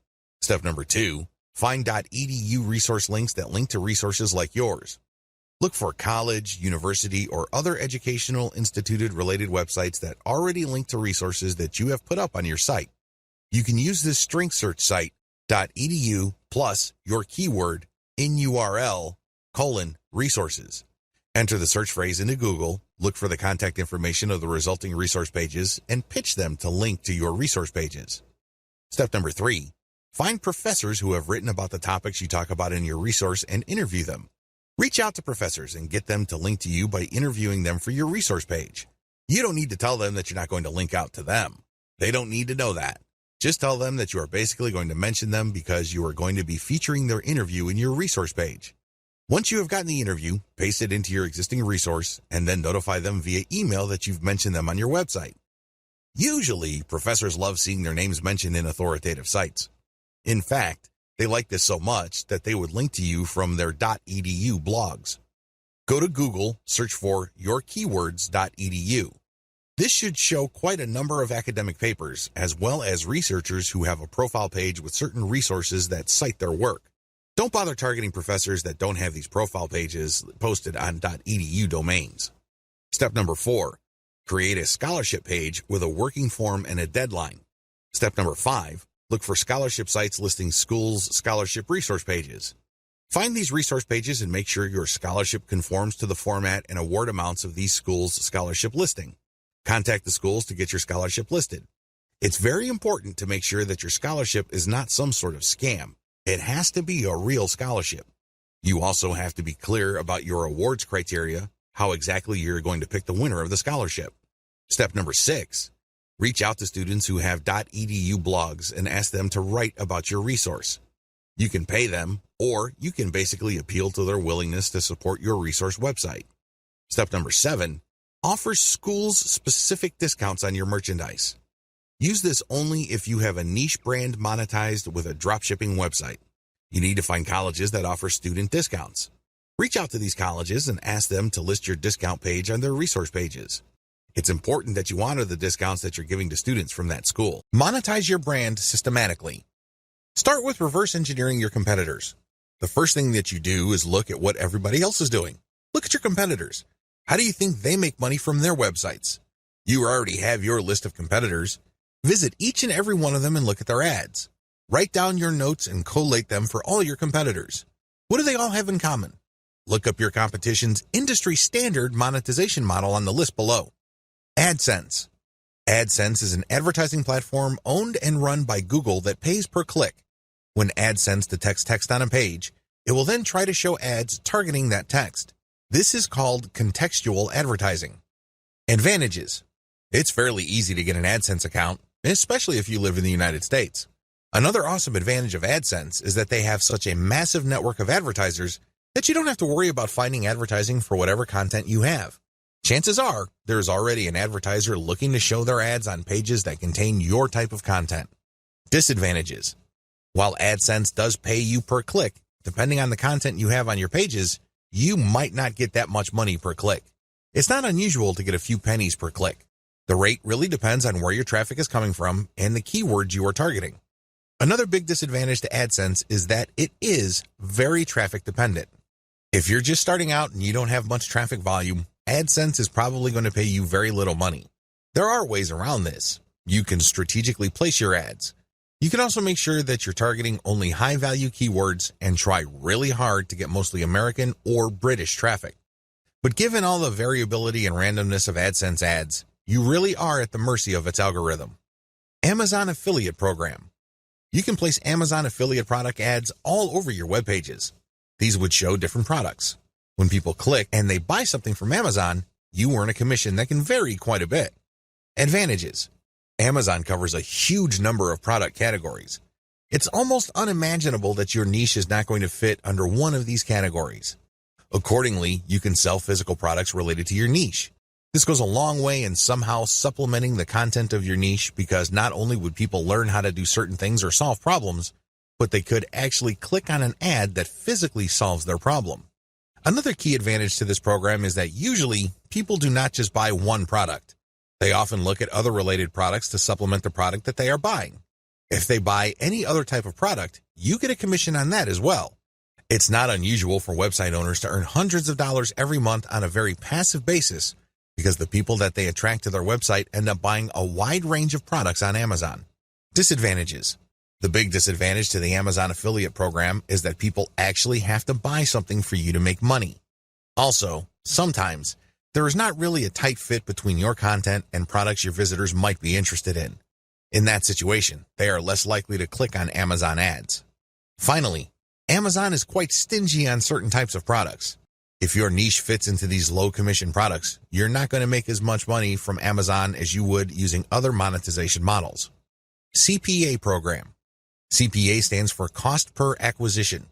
Step number 2, find .edu resource links that link to resources like yours. Look for college, university, or other educational instituted-related websites that already link to resources that you have put up on your site. You can use this strength search site, .edu plus your keyword in URL, resources. Enter the search phrase into Google, look for the contact information of the resulting resource pages, and pitch them to link to your resource pages. Step number 3, find professors who have written about the topics you talk about in your resource and interview them. Reach out to professors and get them to link to you by interviewing them for your resource page. You don't need to tell them that you're not going to link out to them. They don't need to know that. Just tell them that you are basically going to mention them because you are going to be featuring their interview in your resource page. Once you have gotten the interview, paste it into your existing resource and then notify them via email that you've mentioned them on your website. Usually, professors love seeing their names mentioned in authoritative sites. In fact, they like this so much that they would link to you from their .edu blogs. Go to Google, search for yourkeywords.edu. This should show quite a number of academic papers, as well as researchers who have a profile page with certain resources that cite their work. Don't bother targeting professors that don't have these profile pages posted on .edu domains. Step number 4, create a scholarship page with a working form and a deadline. Step number 5, look for scholarship sites listing schools' scholarship resource pages. Find these resource pages and make sure your scholarship conforms to the format and award amounts of these schools' scholarship listing. Contact the schools to get your scholarship listed. It's very important to make sure that your scholarship is not some sort of scam. It has to be a real scholarship. You also have to be clear about your awards criteria, how exactly you're going to pick the winner of the scholarship. Step number 6, reach out to students who have .edu blogs and ask them to write about your resource. You can pay them, or you can basically appeal to their willingness to support your resource website. Step number 7, offer schools specific discounts on your merchandise. Use this only if you have a niche brand monetized with a dropshipping website. You need to find colleges that offer student discounts. Reach out to these colleges and ask them to list your discount page on their resource pages. It's important that you honor the discounts that you're giving to students from that school. Monetize your brand systematically. Start with reverse engineering your competitors. The first thing that you do is look at what everybody else is doing. Look at your competitors. How do you think they make money from their websites? You already have your list of competitors. Visit each and every one of them and look at their ads. Write down your notes and collate them for all your competitors. What do they all have in common? Look up your competition's industry standard monetization model on the list below. AdSense. AdSense is an advertising platform owned and run by Google that pays per click. When AdSense detects text on a page, it will then try to show ads targeting that text. This is called contextual advertising. Advantages. It's fairly easy to get an AdSense account, especially if you live in the United States. Another awesome advantage of AdSense is that they have such a massive network of advertisers that you don't have to worry about finding advertising for whatever content you have. Chances are, there's already an advertiser looking to show their ads on pages that contain your type of content. Disadvantages. While AdSense does pay you per click, depending on the content you have on your pages, you might not get that much money per click. It's not unusual to get a few pennies per click. The rate really depends on where your traffic is coming from and the keywords you are targeting. Another big disadvantage to AdSense is that it is very traffic dependent. If you're just starting out and you don't have much traffic volume, AdSense is probably going to pay you very little money. There are ways around this. You can strategically place your ads. You can also make sure that you're targeting only high-value keywords and try really hard to get mostly American or British traffic. But given all the variability and randomness of AdSense ads, you really are at the mercy of its algorithm. Amazon Affiliate Program. You can place Amazon affiliate product ads all over your web pages. These would show different products. When people click and they buy something from Amazon, you earn a commission that can vary quite a bit. Advantages. Amazon covers a huge number of product categories. It's almost unimaginable that your niche is not going to fit under one of these categories. Accordingly, you can sell physical products related to your niche. This goes a long way in somehow supplementing the content of your niche because not only would people learn how to do certain things or solve problems, but they could actually click on an ad that physically solves their problem. Another key advantage to this program is that usually people do not just buy one product. They often look at other related products to supplement the product that they are buying. If they buy any other type of product, you get a commission on that as well. It's not unusual for website owners to earn hundreds of dollars every month on a very passive basis because the people that they attract to their website end up buying a wide range of products on Amazon. Disadvantages. The big disadvantage to the Amazon affiliate program is that people actually have to buy something for you to make money. Also, sometimes, there is not really a tight fit between your content and products your visitors might be interested in. In that situation, they are less likely to click on Amazon ads. Finally, Amazon is quite stingy on certain types of products. If your niche fits into these low-commission products, you're not going to make as much money from Amazon as you would using other monetization models. CPA program. CPA stands for Cost Per Acquisition.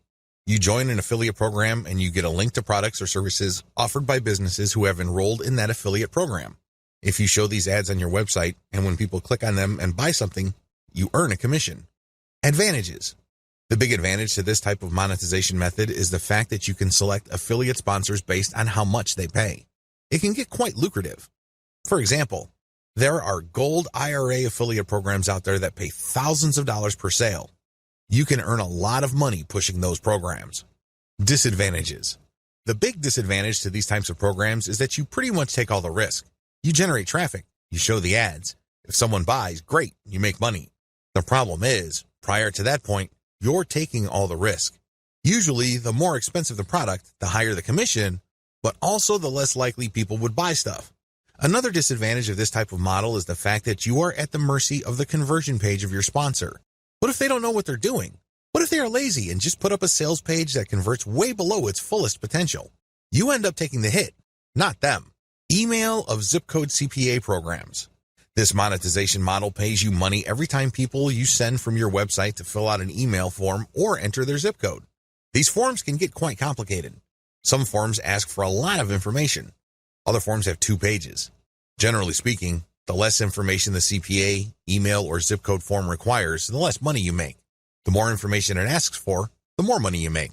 You join an affiliate program and you get a link to products or services offered by businesses who have enrolled in that affiliate program. If you show these ads on your website and when people click on them and buy something, you earn a commission. Advantages. The big advantage to this type of monetization method is the fact that you can select affiliate sponsors based on how much they pay. It can get quite lucrative. For example, there are gold IRA affiliate programs out there that pay thousands of dollars per sale. You can earn a lot of money pushing those programs. Disadvantages. The big disadvantage to these types of programs is that you pretty much take all the risk. You generate traffic, you show the ads. If someone buys, great, you make money. The problem is, prior to that point, you're taking all the risk. Usually, the more expensive the product, the higher the commission, but also the less likely people would buy stuff. Another disadvantage of this type of model is the fact that you are at the mercy of the conversion page of your sponsor. What if they don't know what they're doing? What if they are lazy and just put up a sales page that converts way below its fullest potential? You end up taking the hit, not them. Email of zip code CPA programs. This monetization model pays you money every time people you send from your website to fill out an email form or enter their zip code. These forms can get quite complicated. Some forms ask for a lot of information. Other forms have 2 pages. Generally speaking, the less information the CPA, email, or zip code form requires, the less money you make. The more information it asks for, the more money you make.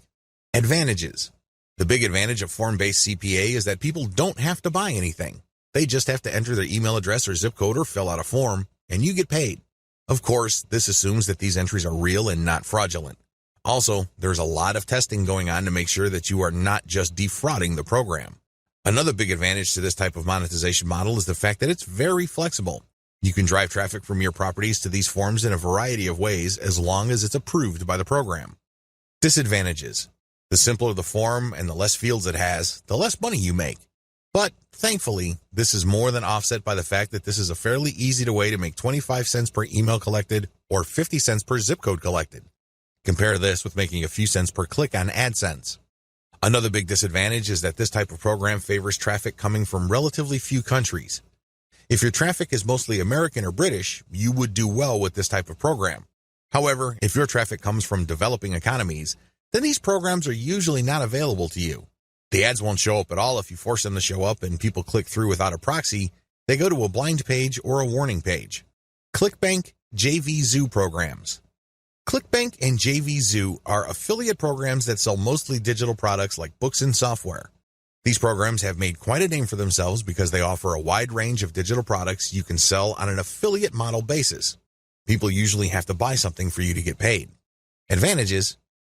Advantages. The big advantage of form-based CPA is that people don't have to buy anything. They just have to enter their email address or zip code or fill out a form, and you get paid. Of course, this assumes that these entries are real and not fraudulent. Also, there's a lot of testing going on to make sure that you are not just defrauding the program. Another big advantage to this type of monetization model is the fact that it's very flexible. You can drive traffic from your properties to these forms in a variety of ways as long as it's approved by the program. Disadvantages. The simpler the form and the less fields it has, the less money you make. But thankfully, this is more than offset by the fact that this is a fairly easy way to make 25 cents per email collected or 50 cents per zip code collected. Compare this with making a few cents per click on AdSense. Another big disadvantage is that this type of program favors traffic coming from relatively few countries. If your traffic is mostly American or British, you would do well with this type of program. However, if your traffic comes from developing economies, then these programs are usually not available to you. The ads won't show up at all if you force them to show up and people click through without a proxy. They go to a blind page or a warning page. ClickBank JVZoo programs. ClickBank and JVZoo are affiliate programs that sell mostly digital products like books and software. These programs have made quite a name for themselves because they offer a wide range of digital products you can sell on an affiliate model basis. People usually have to buy something for you to get paid. Advantages.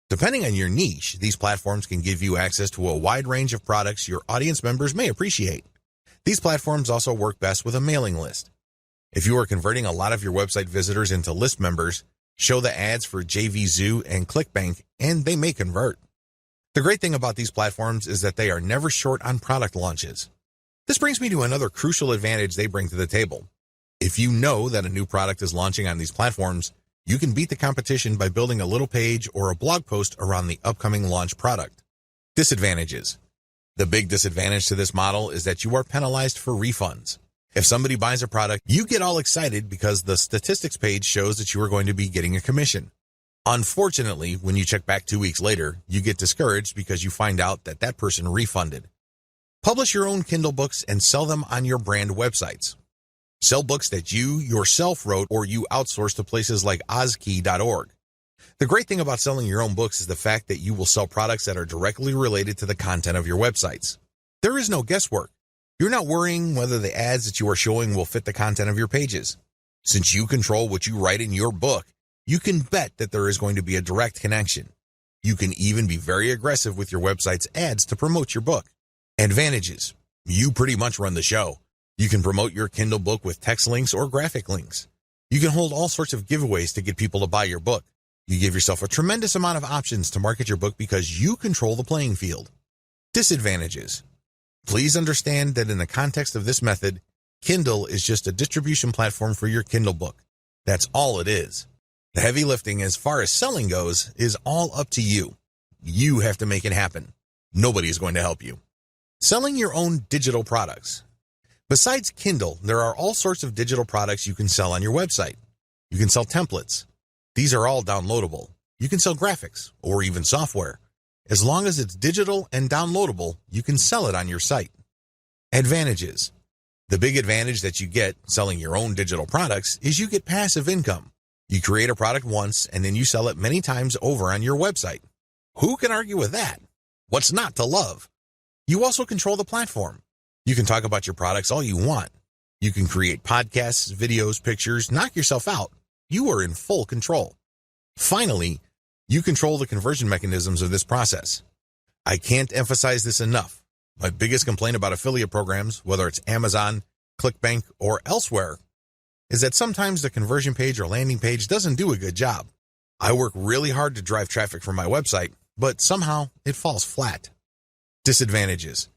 Depending on your niche, these platforms can give you access to a wide range of products your audience members may appreciate. These platforms also work best with a mailing list. If you are converting a lot of your website visitors into list members, show the ads for JVZoo and ClickBank, and they may convert. The great thing about these platforms is that they are never short on product launches. This brings me to another crucial advantage they bring to the table. If you know that a new product is launching on these platforms, you can beat the competition by building a little page or a blog post around the upcoming launch product. Disadvantages. The big disadvantage to this model is that you are penalized for refunds. If somebody buys a product, you get all excited because the statistics page shows that you are going to be getting a commission. Unfortunately, when you check back 2 weeks later, you get discouraged because you find out that that person refunded. Publish your own Kindle books and sell them on your brand websites. Sell books that you yourself wrote or you outsource to places like ozkey.org. The great thing about selling your own books is the fact that you will sell products that are directly related to the content of your websites. There is no guesswork. You're not worrying whether the ads that you are showing will fit the content of your pages. Since you control what you write in your book, you can bet that there is going to be a direct connection. You can even be very aggressive with your website's ads to promote your book. Advantages. You pretty much run the show. You can promote your Kindle book with text links or graphic links. You can hold all sorts of giveaways to get people to buy your book. You give yourself a tremendous amount of options to market your book because you control the playing field. Disadvantages. Please understand that in the context of this method, Kindle is just a distribution platform for your Kindle book. That's all it is. The heavy lifting as far as selling goes is all up to you. You have to make it happen. Nobody is going to help you. Selling your own digital products. Besides Kindle, there are all sorts of digital products you can sell on your website. You can sell templates. These are all downloadable. You can sell graphics or even software. As long as it's digital and downloadable, you can sell it on your site. Advantages. The big advantage that you get selling your own digital products is you get passive income. You create a product once and then you sell it many times over on your website. Who can argue with that? What's not to love? You also control the platform. You can talk about your products all you want. You can create podcasts, videos, pictures, knock yourself out. You are in full control. Finally, you control the conversion mechanisms of this process. I can't emphasize this enough. My biggest complaint about affiliate programs, whether it's Amazon, ClickBank, or elsewhere, is that sometimes the conversion page or landing page doesn't do a good job. I work really hard to drive traffic from my website, but somehow it falls flat. Disadvantages.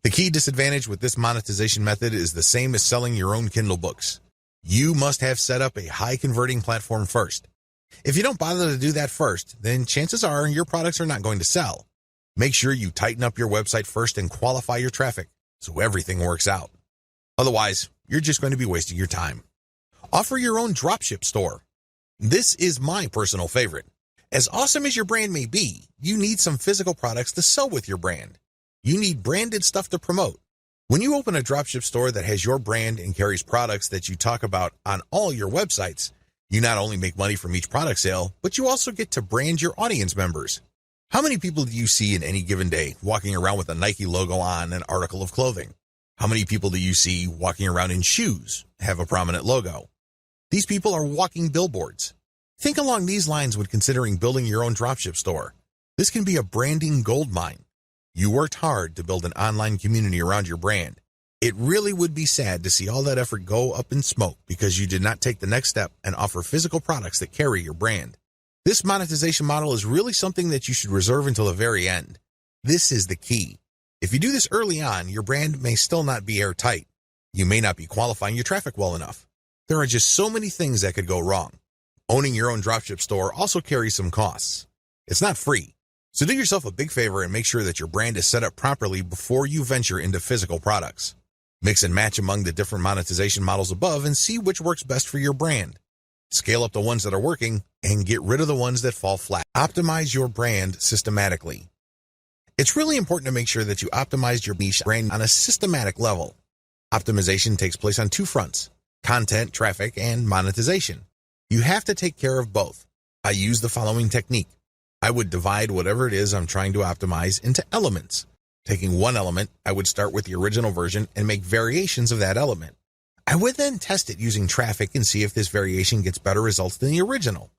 The key disadvantage with this monetization method is the same as selling your own Kindle books. You must have set up a high-converting platform first. If you don't bother to do that first, then chances are your products are not going to sell. Make sure you tighten up your website first and qualify your traffic so everything works out. Otherwise, you're just going to be wasting your time. Offer your own dropship store. This is my personal favorite. As awesome as your brand may be, you need some physical products to sell with your brand. You need branded stuff to promote. When you open a dropship store that has your brand and carries products that you talk about on all your websites, you not only make money from each product sale, but you also get to brand your audience members. How many people do you see in any given day walking around with a Nike logo on an article of clothing? How many people do you see walking around in shoes, have a prominent logo? These people are walking billboards. Think along these lines when considering building your own dropship store. This can be a branding goldmine. You worked hard to build an online community around your brand. It really would be sad to see all that effort go up in smoke because you did not take the next step and offer physical products that carry your brand. This monetization model is really something that you should reserve until the very end. This is the key. If you do this early on, your brand may still not be airtight. You may not be qualifying your traffic well enough. There are just so many things that could go wrong. Owning your own dropship store also carries some costs. It's not free. So do yourself a big favor and make sure that your brand is set up properly before you venture into physical products. Mix and match among the different monetization models above and see which works best for your brand. Scale up the ones that are working and get rid of the ones that fall flat. Optimize your brand systematically. It's really important to make sure that you optimize your niche brand on a systematic level. Optimization takes place on two fronts: content, traffic, and monetization. You have to take care of both. I use the following technique. I would divide whatever it is I'm trying to optimize into elements. Taking one element, I would start with the original version and make variations of that element. I would then test it using traffic and see if this variation gets better results than the original.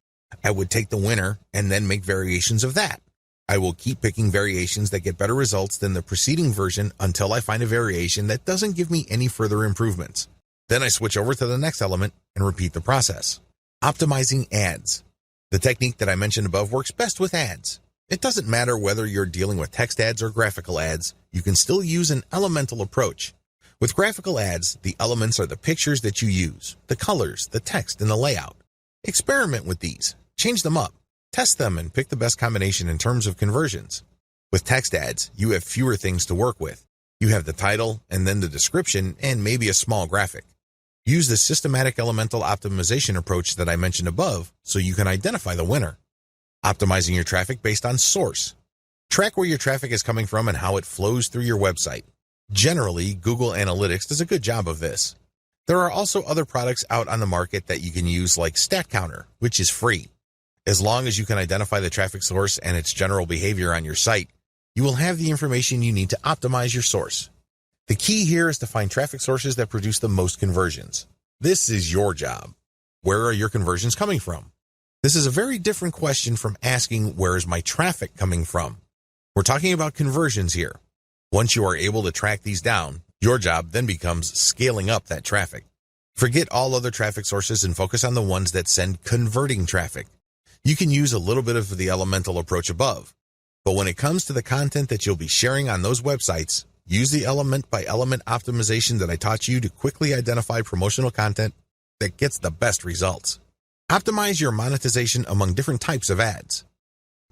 I would take the winner and then make variations of that. I will keep picking variations that get better results than the preceding version until I find a variation that doesn't give me any further improvements. Then I switch over to the next element and repeat the process. Optimizing ads. The technique that I mentioned above works best with ads. It doesn't matter whether you're dealing with text ads or graphical ads, you can still use an elemental approach. With graphical ads, the elements are the pictures that you use, the colors, the text, and the layout. Experiment with these, change them up, test them, and pick the best combination in terms of conversions. With text ads, you have fewer things to work with. You have the title, and then the description, and maybe a small graphic. Use the systematic elemental optimization approach that I mentioned above so you can identify the winner. Optimizing your traffic based on source. Track where your traffic is coming from and how it flows through your website. Generally, Google Analytics does a good job of this. There are also other products out on the market that you can use like Stat Counter, which is free. As long as you can identify the traffic source and its general behavior on your site, you will have the information you need to optimize your source. The key here is to find traffic sources that produce the most conversions. This is your job. Where are your conversions coming from? This is a very different question from asking, where is my traffic coming from? We're talking about conversions here. Once you are able to track these down, your job then becomes scaling up that traffic. Forget all other traffic sources and focus on the ones that send converting traffic. You can use a little bit of the elemental approach above, but when it comes to the content that you'll be sharing on those websites, use the element by element optimization that I taught you to quickly identify promotional content that gets the best results. Optimize your monetization among different types of ads.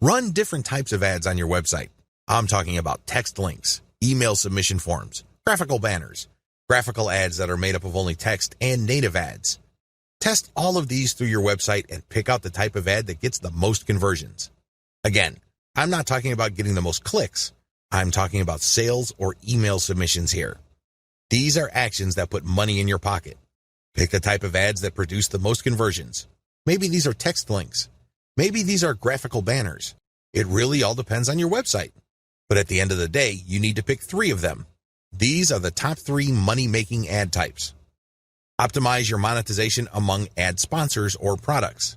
Run different types of ads on your website. I'm talking about text links, email submission forms, graphical banners, graphical ads that are made up of only text, and native ads. Test all of these through your website and pick out the type of ad that gets the most conversions. Again, I'm not talking about getting the most clicks. I'm talking about sales or email submissions here. These are actions that put money in your pocket. Pick the type of ads that produce the most conversions. Maybe these are text links. Maybe these are graphical banners. It really all depends on your website. But at the end of the day, you need to pick 3 of them. These are the top 3 money-making ad types. Optimize your monetization among ad sponsors or products.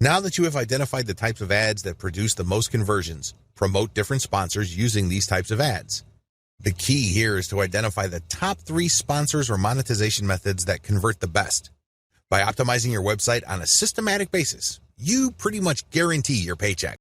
Now that you have identified the types of ads that produce the most conversions, promote different sponsors using these types of ads. The key here is to identify the top 3 sponsors or monetization methods that convert the best. By optimizing your website on a systematic basis, you pretty much guarantee your paycheck.